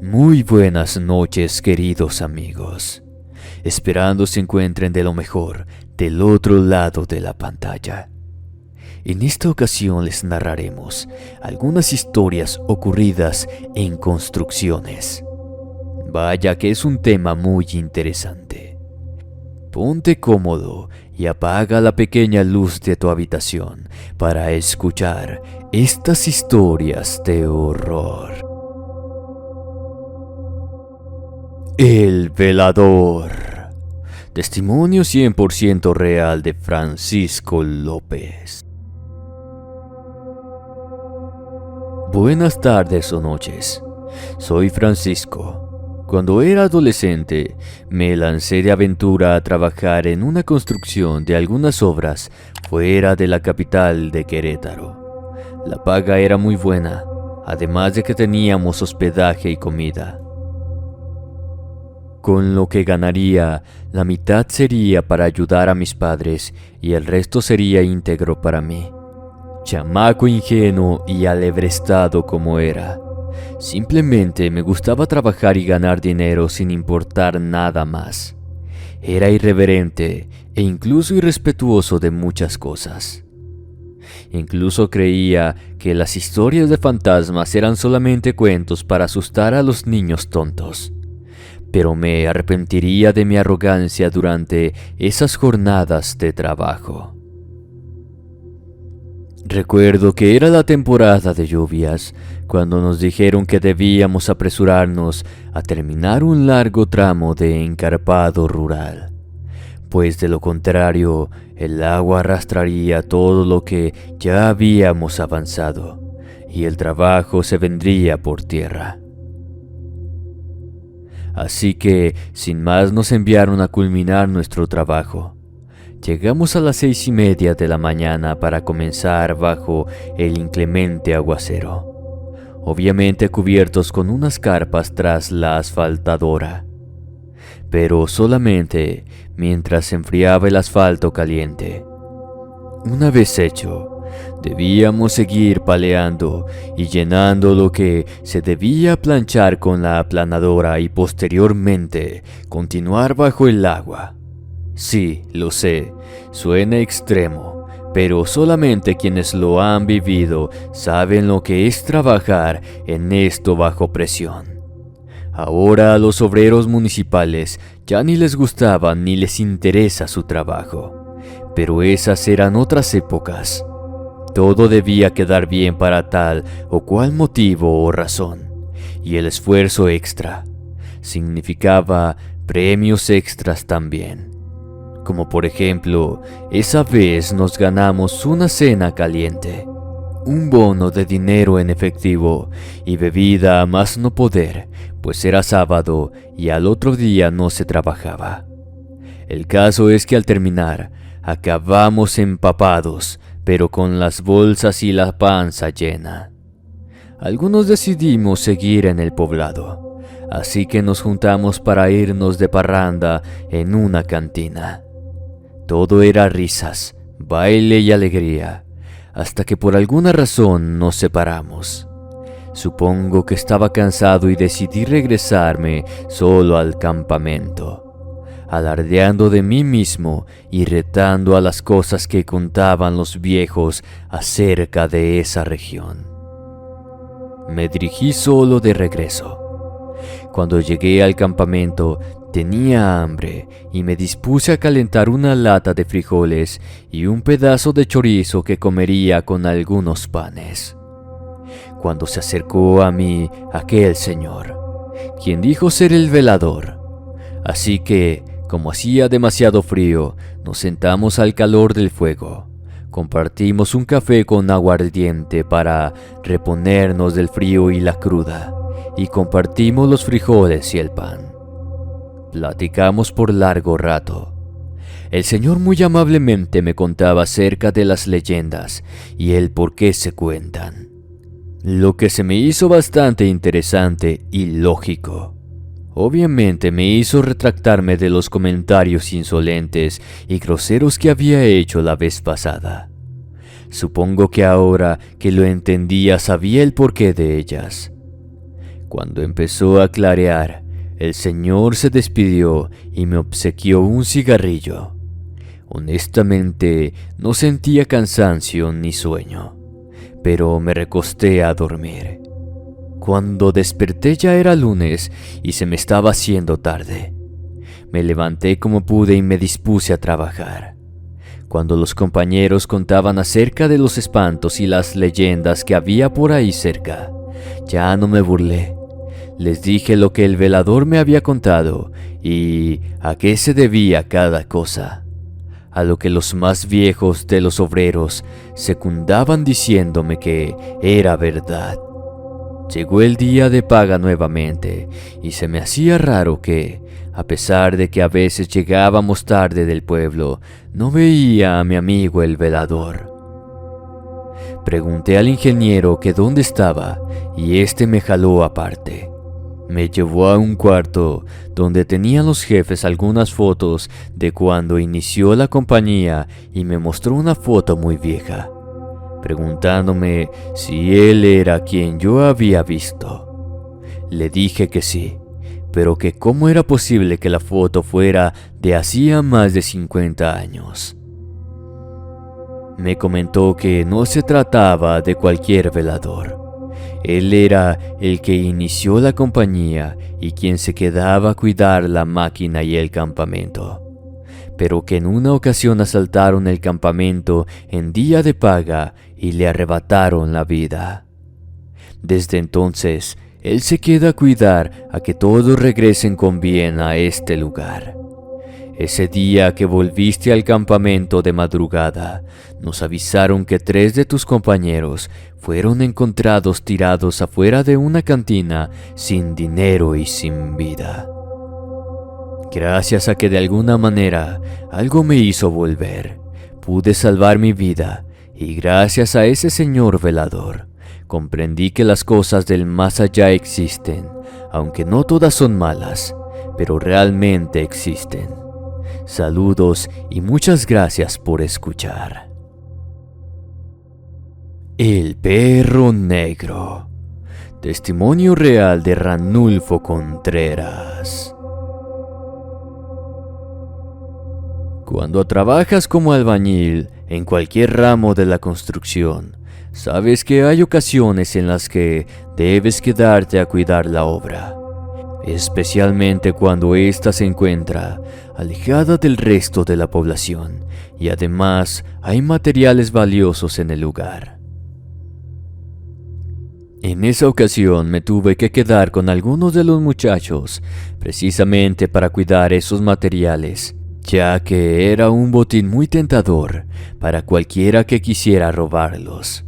Muy buenas noches, queridos amigos. Esperando se encuentren de lo mejor del otro lado de la pantalla. En esta ocasión les narraremos algunas historias ocurridas en construcciones. Vaya que es un tema muy interesante. Ponte cómodo y apaga la pequeña luz de tu habitación para escuchar estas historias de horror. El velador. Testimonio 100% real de Francisco López. Buenas tardes o noches. Soy Francisco. Cuando era adolescente, me lancé de aventura a trabajar en una construcción de algunas obras fuera de la capital de Querétaro. La paga era muy buena, además de que teníamos hospedaje y comida. Con lo que ganaría, la mitad sería para ayudar a mis padres y el resto sería íntegro para mí. Chamaco ingenuo y alebrestado como era, simplemente me gustaba trabajar y ganar dinero sin importar nada más. Era irreverente e incluso irrespetuoso de muchas cosas. Incluso creía que las historias de fantasmas eran solamente cuentos para asustar a los niños tontos. Pero me arrepentiría de mi arrogancia durante esas jornadas de trabajo. Recuerdo que era la temporada de lluvias, cuando nos dijeron que debíamos apresurarnos a terminar un largo tramo de encarpado rural, pues de lo contrario, el agua arrastraría todo lo que ya habíamos avanzado, y el trabajo se vendría por tierra. Así que, sin más, nos enviaron a culminar nuestro trabajo. Llegamos a las 6:30 de la mañana para comenzar bajo el inclemente aguacero, obviamente cubiertos con unas carpas tras la asfaltadora, pero solamente mientras se enfriaba el asfalto caliente. Una vez hecho, debíamos seguir paleando y llenando lo que se debía planchar con la aplanadora y posteriormente continuar bajo el agua. Sí, lo sé, suena extremo, pero solamente quienes lo han vivido saben lo que es trabajar en esto bajo presión. Ahora a los obreros municipales ya ni les gustaba ni les interesa su trabajo, pero esas eran otras épocas. Todo debía quedar bien para tal o cual motivo o razón, y el esfuerzo extra significaba premios extras también. Como por ejemplo, esa vez nos ganamos una cena caliente, un bono de dinero en efectivo y bebida a más no poder, pues era sábado y al otro día no se trabajaba. El caso es que al terminar, acabamos empapados, pero con las bolsas y la panza llena. Algunos decidimos seguir en el poblado, así que nos juntamos para irnos de parranda en una cantina. Todo era risas, baile y alegría, hasta que por alguna razón nos separamos. Supongo que estaba cansado y decidí regresarme solo al campamento, alardeando de mí mismo y retando a las cosas que contaban los viejos acerca de esa región. Me dirigí solo de regreso. Cuando llegué al campamento, tenía hambre y me dispuse a calentar una lata de frijoles y un pedazo de chorizo que comería con algunos panes. Cuando se acercó a mí aquel señor, quien dijo ser el velador. Así que, como hacía demasiado frío, nos sentamos al calor del fuego. Compartimos un café con aguardiente para reponernos del frío y la cruda, y compartimos los frijoles y el pan. Platicamos por largo rato. El señor muy amablemente me contaba acerca de las leyendas y el por qué se cuentan, lo que se me hizo bastante interesante y lógico. Obviamente me hizo retractarme de los comentarios insolentes y groseros que había hecho la vez pasada. Supongo que ahora que lo entendía sabía el porqué de ellas. Cuando empezó a clarear, el señor se despidió y me obsequió un cigarrillo. Honestamente, no sentía cansancio ni sueño, pero me recosté a dormir. Cuando desperté ya era lunes y se me estaba haciendo tarde. Me levanté como pude y me dispuse a trabajar. Cuando los compañeros contaban acerca de los espantos y las leyendas que había por ahí cerca, ya no me burlé. Les dije lo que el velador me había contado y a qué se debía cada cosa, a lo que los más viejos de los obreros secundaban diciéndome que era verdad. Llegó el día de paga nuevamente y se me hacía raro que, a pesar de que a veces llegábamos tarde del pueblo, no veía a mi amigo el velador. Pregunté al ingeniero que dónde estaba y este me jaló aparte. Me llevó a un cuarto donde tenían los jefes algunas fotos de cuando inició la compañía y me mostró una foto muy vieja, preguntándome si él era quien yo había visto. Le dije que sí, pero que cómo era posible que la foto fuera de hacía más de 50 años. Me comentó que no se trataba de cualquier velador. Él era el que inició la compañía y quien se quedaba a cuidar la máquina y el campamento, pero que en una ocasión asaltaron el campamento en día de paga y le arrebataron la vida. Desde entonces, él se queda a cuidar a que todos regresen con bien a este lugar. Ese día que volviste al campamento de madrugada, nos avisaron que 3 de tus compañeros fueron encontrados tirados afuera de una cantina sin dinero y sin vida. Gracias a que de alguna manera algo me hizo volver, pude salvar mi vida y gracias a ese señor velador, comprendí que las cosas del más allá existen, aunque no todas son malas, pero realmente existen. Saludos y muchas gracias por escuchar. El perro negro. Testimonio real de Ranulfo Contreras. Cuando trabajas como albañil en cualquier ramo de la construcción, sabes que hay ocasiones en las que debes quedarte a cuidar la obra, especialmente cuando ésta se encuentra alejada del resto de la población y además hay materiales valiosos en el lugar. En esa ocasión me tuve que quedar con algunos de los muchachos precisamente para cuidar esos materiales, ya que era un botín muy tentador para cualquiera que quisiera robarlos.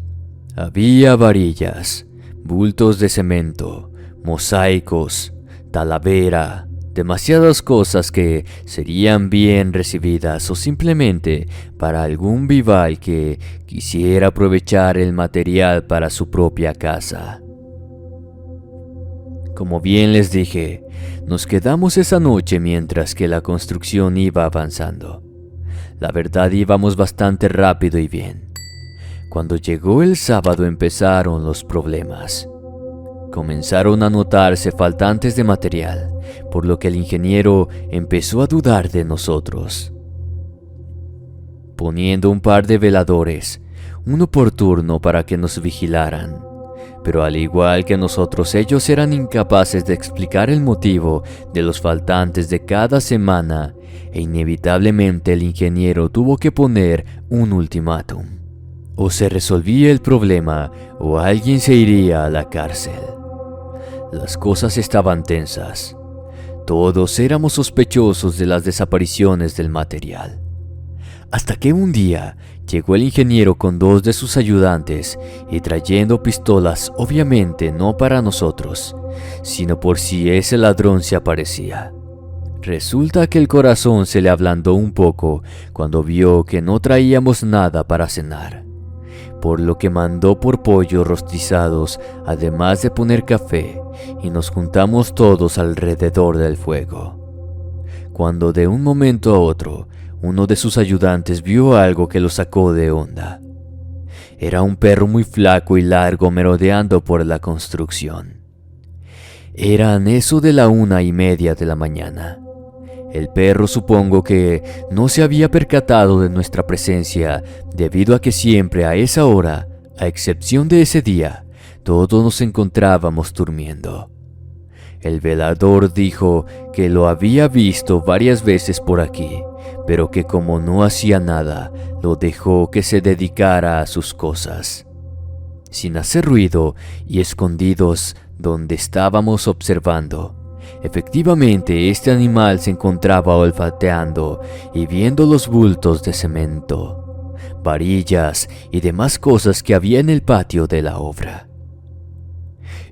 Había varillas, bultos de cemento, mosaicos, talavera, demasiadas cosas que serían bien recibidas o simplemente para algún vival que quisiera aprovechar el material para su propia casa. Como bien les dije, nos quedamos esa noche mientras que la construcción iba avanzando. La verdad íbamos bastante rápido y bien. Cuando llegó el sábado empezaron los problemas. Comenzaron a notarse faltantes de material, por lo que el ingeniero empezó a dudar de nosotros. Poniendo un par de veladores, uno por turno para que nos vigilaran. Pero al igual que nosotros, ellos eran incapaces de explicar el motivo de los faltantes de cada semana e inevitablemente el ingeniero tuvo que poner un ultimátum. O se resolvía el problema o alguien se iría a la cárcel. Las cosas estaban tensas. Todos éramos sospechosos de las desapariciones del material. Hasta que un día llegó el ingeniero con 2 de sus ayudantes y trayendo pistolas, obviamente no para nosotros, sino por si ese ladrón se aparecía. Resulta que el corazón se le ablandó un poco cuando vio que no traíamos nada para cenar, por lo que mandó por pollos rostizados, además de poner café, y nos juntamos todos alrededor del fuego. Cuando de un momento a otro, uno de sus ayudantes vio algo que lo sacó de onda. Era un perro muy flaco y largo merodeando por la construcción. Eran eso de la 1:30 de la mañana. El perro supongo que no se había percatado de nuestra presencia debido a que siempre a esa hora, a excepción de ese día, todos nos encontrábamos durmiendo. El velador dijo que lo había visto varias veces por aquí, pero que como no hacía nada, lo dejó que se dedicara a sus cosas. Sin hacer ruido y escondidos donde estábamos observando, efectivamente este animal se encontraba olfateando y viendo los bultos de cemento, varillas y demás cosas que había en el patio de la obra.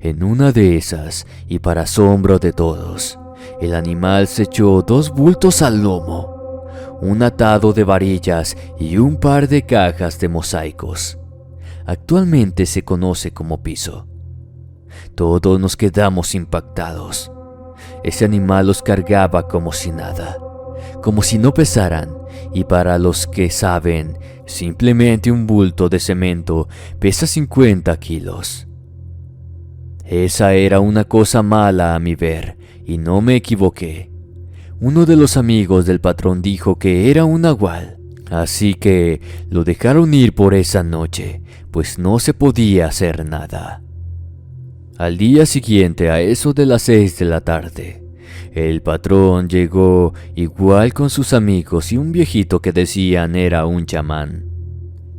En una de esas, y para asombro de todos, el animal se echó 2 bultos al lomo, un atado de varillas y un par de cajas de mosaicos. Actualmente se conoce como piso. Todos nos quedamos impactados. Ese animal los cargaba como si nada, como si no pesaran, y para los que saben, simplemente un bulto de cemento pesa 50 kilos. Esa era una cosa mala a mi ver, y no me equivoqué. Uno de los amigos del patrón dijo que era un nahual, así que lo dejaron ir por esa noche, pues no se podía hacer nada. Al día siguiente, a eso de las 6 de la tarde, el patrón llegó igual con sus amigos y un viejito que decían era un chamán,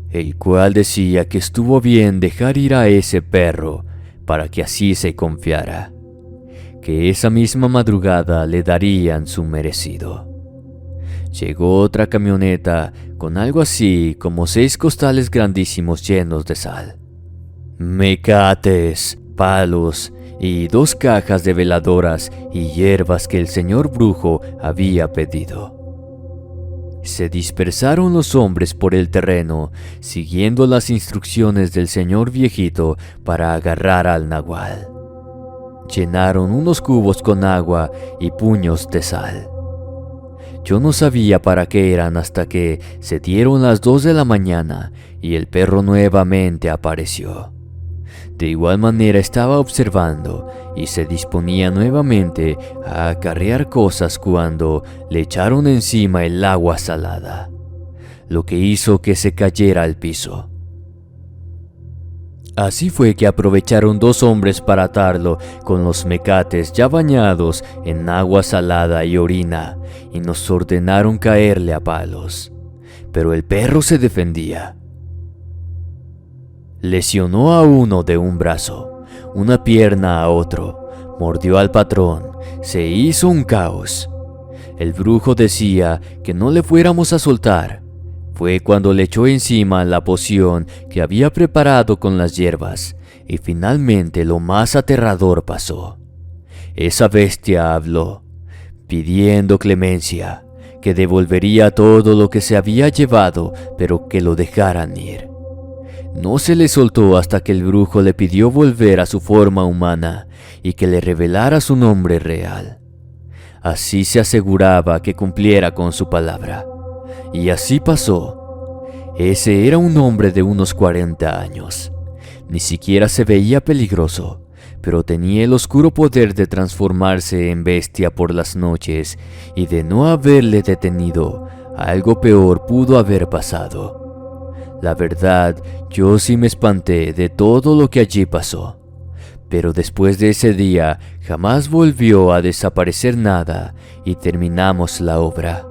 el cual decía que estuvo bien dejar ir a ese perro para que así se confiara, que esa misma madrugada le darían su merecido. Llegó otra camioneta con algo así como 6 costales grandísimos llenos de sal, mecates, palos y 2 cajas de veladoras y hierbas que el señor brujo había pedido. Se dispersaron los hombres por el terreno, siguiendo las instrucciones del señor viejito para agarrar al nahual. Llenaron unos cubos con agua y puños de sal. Yo no sabía para qué eran hasta que se dieron las 2 de la mañana y el perro nuevamente apareció. De igual manera estaba observando y se disponía nuevamente a acarrear cosas cuando le echaron encima el agua salada, lo que hizo que se cayera al piso. Así fue que aprovecharon 2 hombres para atarlo con los mecates ya bañados en agua salada y orina y nos ordenaron caerle a palos, pero el perro se defendía. Lesionó a uno de un brazo, una pierna a otro, mordió al patrón, se hizo un caos. El brujo decía que no le fuéramos a soltar. Fue cuando le echó encima la poción que había preparado con las hierbas, y finalmente lo más aterrador pasó. Esa bestia habló, pidiendo clemencia, que devolvería todo lo que se había llevado, pero que lo dejaran ir. No se le soltó hasta que el brujo le pidió volver a su forma humana y que le revelara su nombre real. Así se aseguraba que cumpliera con su palabra. Y así pasó. Ese era un hombre de unos 40 años. Ni siquiera se veía peligroso, pero tenía el oscuro poder de transformarse en bestia por las noches, y de no haberle detenido, algo peor pudo haber pasado. La verdad, yo sí me espanté de todo lo que allí pasó. Pero después de ese día, jamás volvió a desaparecer nada y terminamos la obra.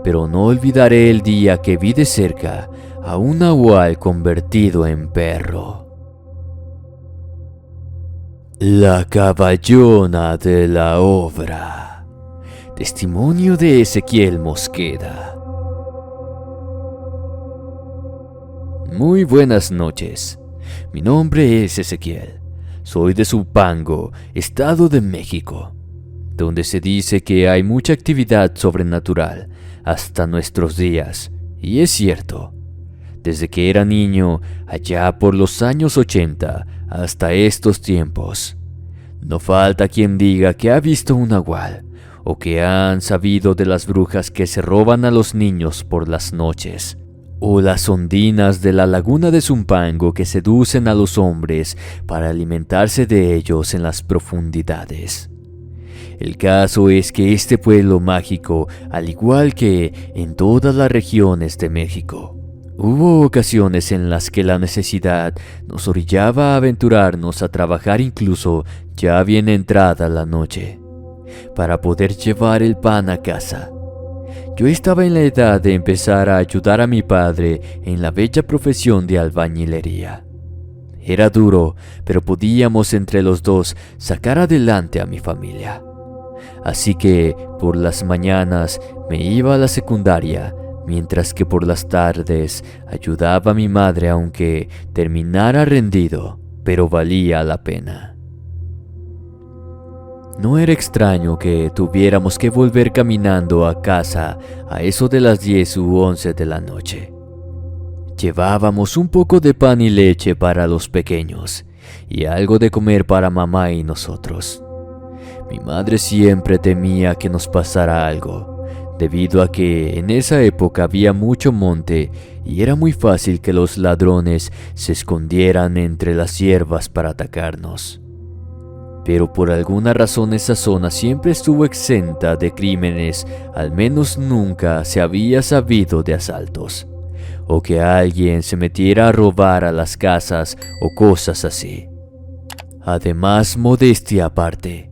Pero no olvidaré el día que vi de cerca a un nahual convertido en perro. La caballona de la obra. Testimonio de Ezequiel Mosqueda. Muy buenas noches. Mi nombre es Ezequiel. Soy de Zumpango, Estado de México, donde se dice que hay mucha actividad sobrenatural hasta nuestros días. Y es cierto. Desde que era niño, allá por los años 80, hasta estos tiempos, no falta quien diga que ha visto un nahual, o que han sabido de las brujas que se roban a los niños por las noches. o las ondinas de la laguna de Zumpango que seducen a los hombres para alimentarse de ellos en las profundidades. El caso es que este pueblo mágico, al igual que en todas las regiones de México, hubo ocasiones en las que la necesidad nos orillaba a aventurarnos a trabajar incluso ya bien entrada la noche, para poder llevar el pan a casa. Yo estaba en la edad de empezar a ayudar a mi padre en la bella profesión de albañilería. Era duro, pero podíamos entre los dos sacar adelante a mi familia. Así que por las mañanas me iba a la secundaria, mientras que por las tardes ayudaba a mi madre aunque terminara rendido, pero valía la pena. No era extraño que tuviéramos que volver caminando a casa a eso de las 10 u 11 de la noche. Llevábamos un poco de pan y leche para los pequeños y algo de comer para mamá y nosotros. Mi madre siempre temía que nos pasara algo, debido a que en esa época había mucho monte y era muy fácil que los ladrones se escondieran entre las hierbas para atacarnos. Pero por alguna razón esa zona siempre estuvo exenta de crímenes, al menos nunca se había sabido de asaltos, o que alguien se metiera a robar a las casas o cosas así. Además, modestia aparte,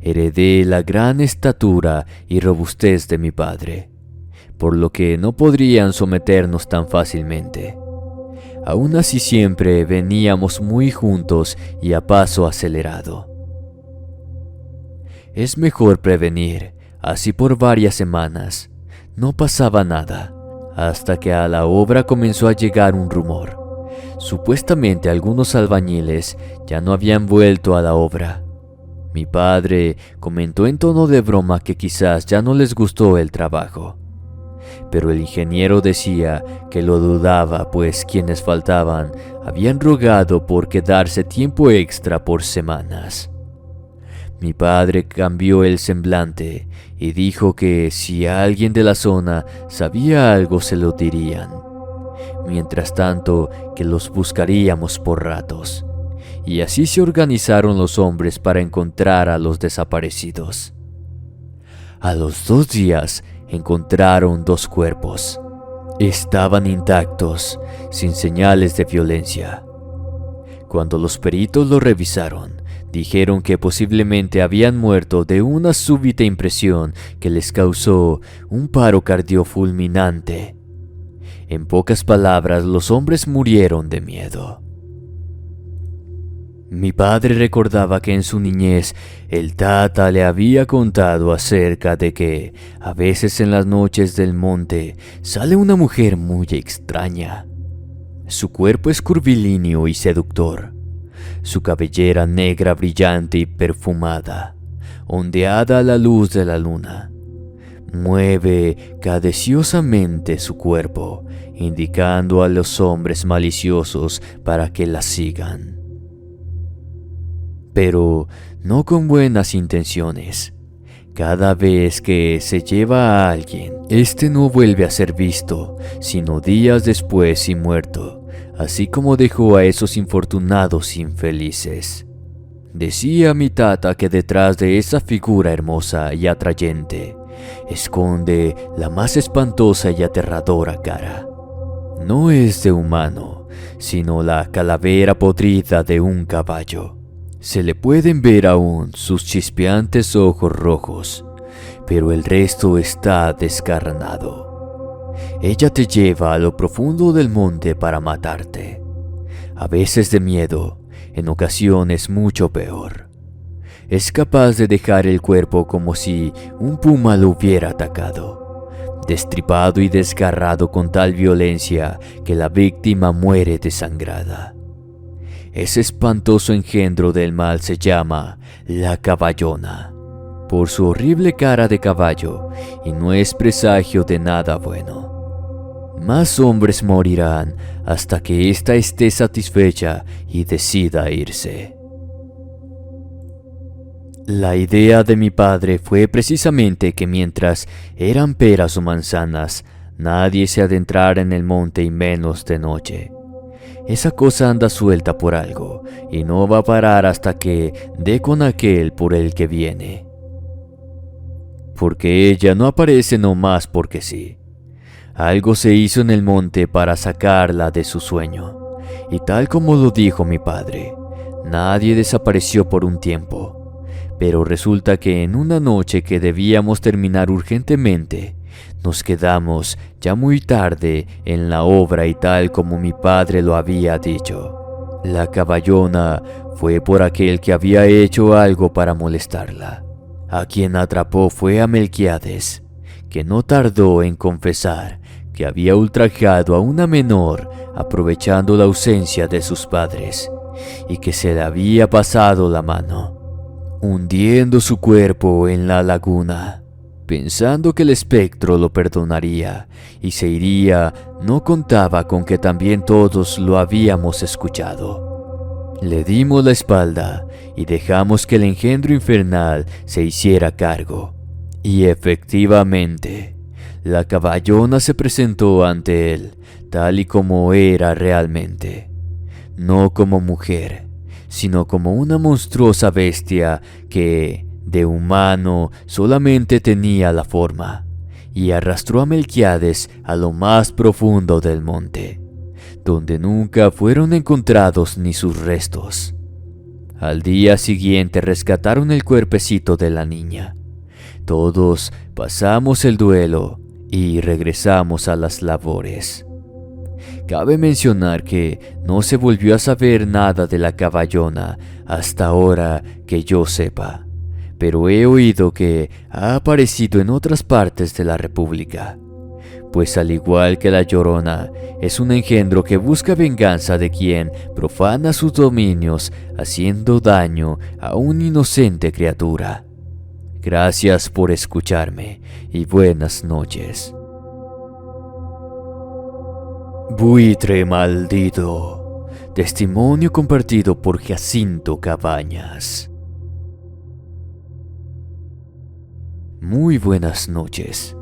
heredé la gran estatura y robustez de mi padre, por lo que no podrían someternos tan fácilmente. Aún así siempre veníamos muy juntos y a paso acelerado. Es mejor prevenir, así por varias semanas. No pasaba nada, hasta que a la obra comenzó a llegar un rumor. Supuestamente algunos albañiles ya no habían vuelto a la obra. Mi padre comentó en tono de broma que quizás ya no les gustó el trabajo. Pero el ingeniero decía que lo dudaba, pues quienes faltaban habían rogado por quedarse tiempo extra por semanas. Mi padre cambió el semblante y dijo que si alguien de la zona sabía algo se lo dirían. Mientras tanto, que los buscaríamos por ratos. Y así se organizaron los hombres para encontrar a los desaparecidos. A los 2 días encontraron 2 cuerpos. Estaban intactos, sin señales de violencia. Cuando los peritos lo revisaron, dijeron que posiblemente habían muerto de una súbita impresión que les causó un paro cardiofulminante. En pocas palabras, los hombres murieron de miedo. Mi padre recordaba que en su niñez el tata le había contado acerca de que a veces en las noches del monte sale una mujer muy extraña. Su cuerpo es curvilíneo y seductor. Su cabellera negra brillante y perfumada, ondeada a la luz de la luna. Mueve cadenciosamente su cuerpo, indicando a los hombres maliciosos para que la sigan. Pero no con buenas intenciones. Cada vez que se lleva a alguien, este no vuelve a ser visto, sino días después y muerto, así como dejó a esos infortunados infelices. Decía mi tata que detrás de esa figura hermosa y atrayente, esconde la más espantosa y aterradora cara. No es de humano, sino la calavera podrida de un caballo. Se le pueden ver aún sus chispeantes ojos rojos, pero el resto está descarnado. Ella te lleva a lo profundo del monte para matarte, a veces de miedo, en ocasiones mucho peor. Es capaz de dejar el cuerpo como si un puma lo hubiera atacado, destripado y desgarrado con tal violencia que la víctima muere desangrada. Ese espantoso engendro del mal se llama la caballona, por su horrible cara de caballo, y no es presagio de nada bueno. Más hombres morirán hasta que ésta esté satisfecha y decida irse. La idea de mi padre fue precisamente que mientras eran peras o manzanas, Nadie se adentrara en el monte y menos de noche. Esa cosa anda suelta por algo y no va a parar hasta que dé con aquel por el que viene. Porque ella no aparece nomás porque sí. Algo se hizo en el monte para sacarla de su sueño. Y tal como lo dijo mi padre, nadie desapareció por un tiempo. Pero resulta que en una noche que debíamos terminar urgentemente, nos quedamos ya muy tarde en la obra y tal como mi padre lo había dicho. La caballona fue por aquel que había hecho algo para molestarla. A quien atrapó fue a Melquiades, que no tardó en confesar que había ultrajado a una menor aprovechando la ausencia de sus padres y que se le había pasado la mano, hundiendo su cuerpo en la laguna. Pensando que el espectro lo perdonaría y se iría, no contaba con que también todos lo habíamos escuchado. Le dimos la espalda y dejamos que el engendro infernal se hiciera cargo. Y efectivamente, la caballona se presentó ante él tal y como era realmente. No como mujer, sino como una monstruosa bestia que, de humano, solamente tenía la forma, y arrastró a Melquiades a lo más profundo del monte, donde nunca fueron encontrados ni sus restos. Al día siguiente rescataron el cuerpecito de la niña. Todos pasamos el duelo y regresamos a las labores. Cabe mencionar que no se volvió a saber nada de la caballona hasta ahora que yo sepa, pero he oído que ha aparecido en otras partes de la República, pues al igual que la Llorona, es un engendro que busca venganza de quien profana sus dominios haciendo daño a una inocente criatura. Gracias por escucharme y buenas noches. Buitre maldito. Testimonio compartido por Jacinto Cabañas. Muy buenas noches.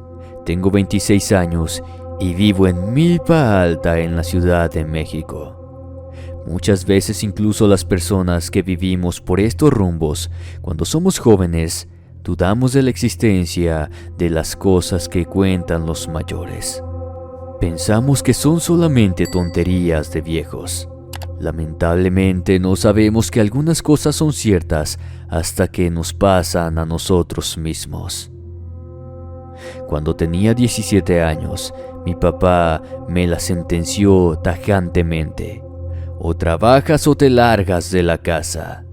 Tengo 26 años y vivo en Milpa Alta en la Ciudad de México. Muchas veces incluso las personas que vivimos por estos rumbos, cuando somos jóvenes, dudamos de la existencia de las cosas que cuentan los mayores. Pensamos que son solamente tonterías de viejos. Lamentablemente no sabemos que algunas cosas son ciertas hasta que nos pasan a nosotros mismos. Cuando tenía 17 años, mi papá me la sentenció tajantemente: o trabajas o te largas de la casa.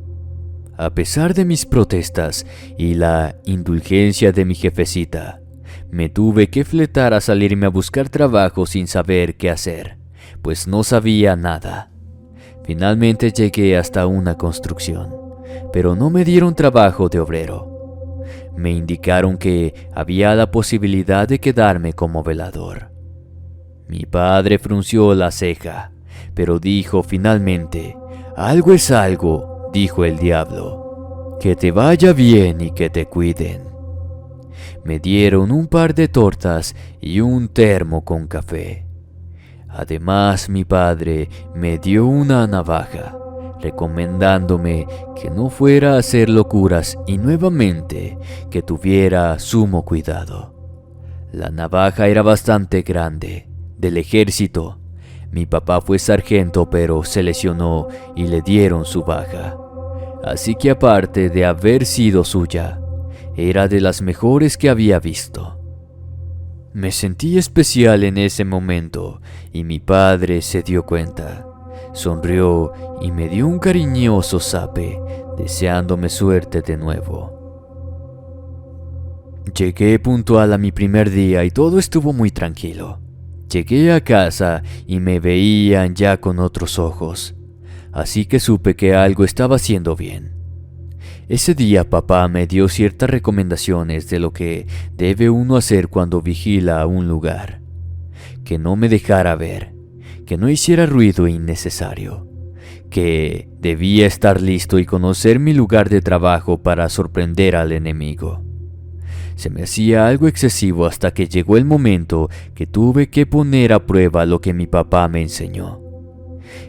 A pesar de mis protestas y la indulgencia de mi jefecita, me tuve que fletar a salirme a buscar trabajo sin saber qué hacer, pues no sabía nada. Finalmente llegué hasta una construcción, pero no me dieron trabajo de obrero. Me indicaron que había la posibilidad de quedarme como velador. Mi padre frunció la ceja, pero dijo finalmente: algo es algo, dijo el diablo. Que te vaya bien y que te cuiden. Me dieron un par de tortas y un termo con café. Además, mi padre me dio una navaja, recomendándome que no fuera a hacer locuras y nuevamente que tuviera sumo cuidado. La navaja era bastante grande, del ejército. Mi papá fue sargento pero se lesionó y le dieron su baja. Así que aparte de haber sido suya, era de las mejores que había visto. Me sentí especial en ese momento y mi padre se dio cuenta. Sonrió y me dio un cariñoso zape, deseándome suerte de nuevo. Llegué puntual a mi primer día y todo estuvo muy tranquilo. Llegué a casa y me veían ya con otros ojos, así que supe que algo estaba haciendo bien. Ese día papá me dio ciertas recomendaciones de lo que debe uno hacer cuando vigila un lugar. Que no me dejara ver, que no hiciera ruido innecesario, que debía estar listo y conocer mi lugar de trabajo para sorprender al enemigo. Se me hacía algo excesivo hasta que llegó el momento que tuve que poner a prueba lo que mi papá me enseñó.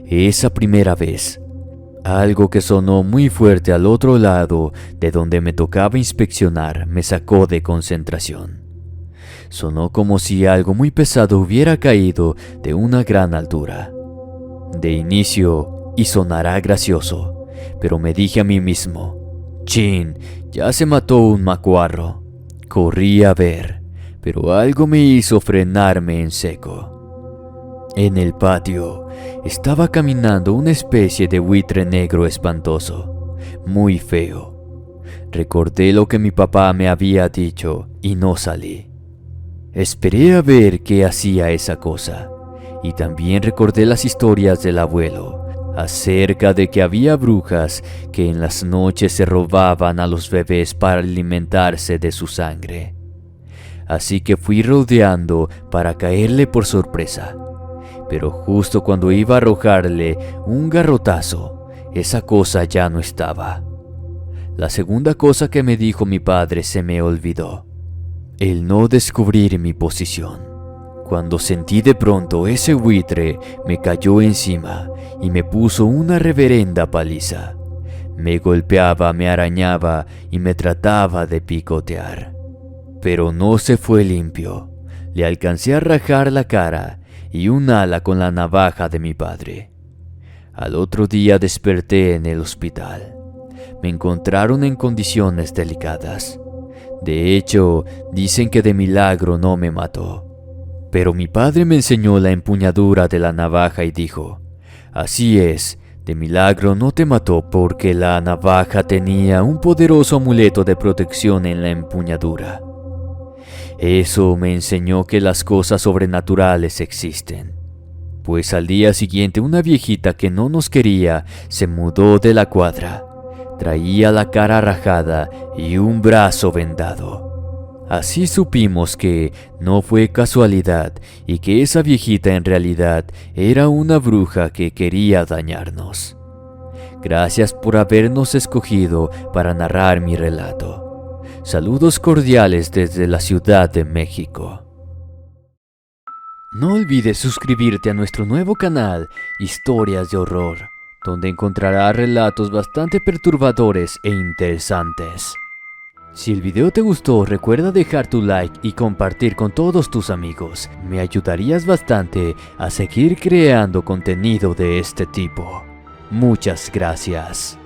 Esa primera vez, algo que sonó muy fuerte al otro lado de donde me tocaba inspeccionar me sacó de concentración. Sonó como si algo muy pesado hubiera caído de una gran altura. De inicio, y sonará gracioso, pero me dije a mí mismo, «Chin, ya se mató un macuarro». Corrí a ver, pero algo me hizo frenarme en seco. En el patio estaba caminando una especie de buitre negro espantoso, muy feo. Recordé lo que mi papá me había dicho y no salí. Esperé a ver qué hacía esa cosa, y también recordé las historias del abuelo acerca de que había brujas que en las noches se robaban a los bebés para alimentarse de su sangre. Así que fui rodeando para caerle por sorpresa, pero justo cuando iba a arrojarle un garrotazo, esa cosa ya no estaba. La segunda cosa que me dijo mi padre se me olvidó: el no descubrir mi posición. Cuando sentí de pronto ese buitre me cayó encima y me puso una reverenda paliza. Me golpeaba, me arañaba y me trataba de picotear. Pero no se fue limpio. Le alcancé a rajar la cara y un ala con la navaja de mi padre. Al otro día desperté en el hospital. Me encontraron en condiciones delicadas. De hecho, dicen que de milagro no me mató. Pero mi padre me enseñó la empuñadura de la navaja y dijo, «Así es, de milagro no te mató porque la navaja tenía un poderoso amuleto de protección en la empuñadura». Eso me enseñó que las cosas sobrenaturales existen. Pues al día siguiente una viejita que no nos quería se mudó de la cuadra. Traía la cara rajada y un brazo vendado. Así supimos que no fue casualidad y que esa viejita en realidad era una bruja que quería dañarnos. Gracias por habernos escogido para narrar mi relato. Saludos cordiales desde la Ciudad de México. No olvides suscribirte a nuestro nuevo canal Historias de Horror, donde encontrarás relatos bastante perturbadores e interesantes. Si el video te gustó, recuerda dejar tu like y compartir con todos tus amigos. Me ayudarías bastante a seguir creando contenido de este tipo. Muchas gracias.